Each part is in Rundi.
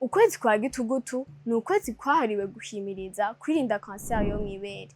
Ukwezi kwa gitugutu ni ukwezi kwahariwe guhimiriza kwirinda kanseri yo mw'ibere.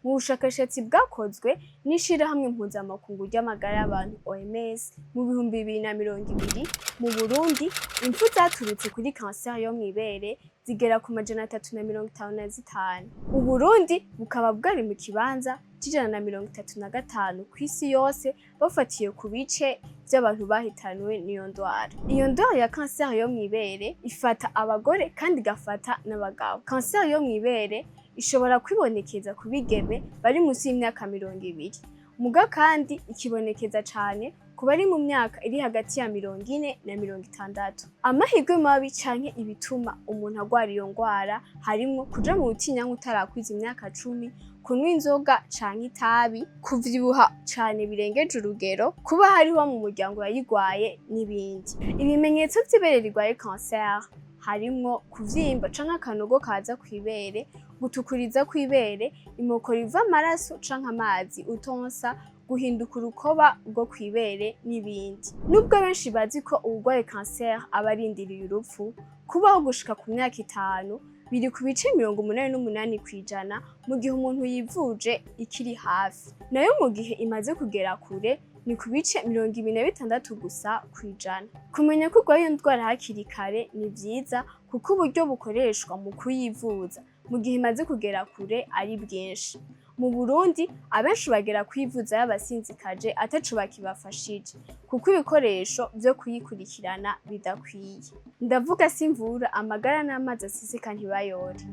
Mu bushakashatsi bwakozwe n'ishirahamwe mpuzamakungu ry'amagara y'abantu OMS mu 2020 mu Burundi, impfu zaturutse kuri kanseri yo mw'ibere zigera ku 355. Uburundi bukaba bwari mu kibanza c'135 kw'isi yose bafatiye ku bice vy'abantu bahitanywe n'iyo ndwara. Iyo ndwara ya kanseri yo mw'ibere ifata abagore kandi igafata n'abagabo. Kanseri yo mw'ibere ishobora kwibonekeza ku bigeme bari musi y'imyaka 20, muga kandi ikibonekeza cane ku bari mu myaka iri hagati ya 40 na 60. Amahirwe mabi canke ibituma umuntu agwara iyo ngwara harimwo kuja mu butinyanka utarakwiza imyaka 10, kunywa inzoga canke itabi, kuvyibuha cane birengeje urugero, kuba hariho mu muryango yayigwaye n'ibindi. Ibimenyetso vy'ibere rigwaye kanseri harimwo kuvyimba canke akanogo kaza kw'ibere, gutukuriza kw'ibere, imoko riva amaraso canke amazi utonsa, guhinduka urukoba rwo kw'ibere n'ibindi. Nubwo benshi bazi ko uwugwaye kanseri aba arindiriye urupfu, kubaho gushika ku myaka 5 biri ku bice 88% mu gihe umuntu yivuje ikiri hafi. Nayo mu gihe imaze kugera kure ni ku bice 26 gusa kw'ijana. Kumenya ko urwaye iyo ndwara hakiri kare ni vyiza kuko uburyo bukoreshwa mu kuyivuza mu gihe imaze kugera kure ari bwinshi. Mu Burundi abenshi bagera kwivuza y'abasinzikaje ataco bakibafashije kuko ibikoresho vyo kuyikurikirana bidakwiye. Ndavuga simvura amagara n'amazi aseseka ntibayore.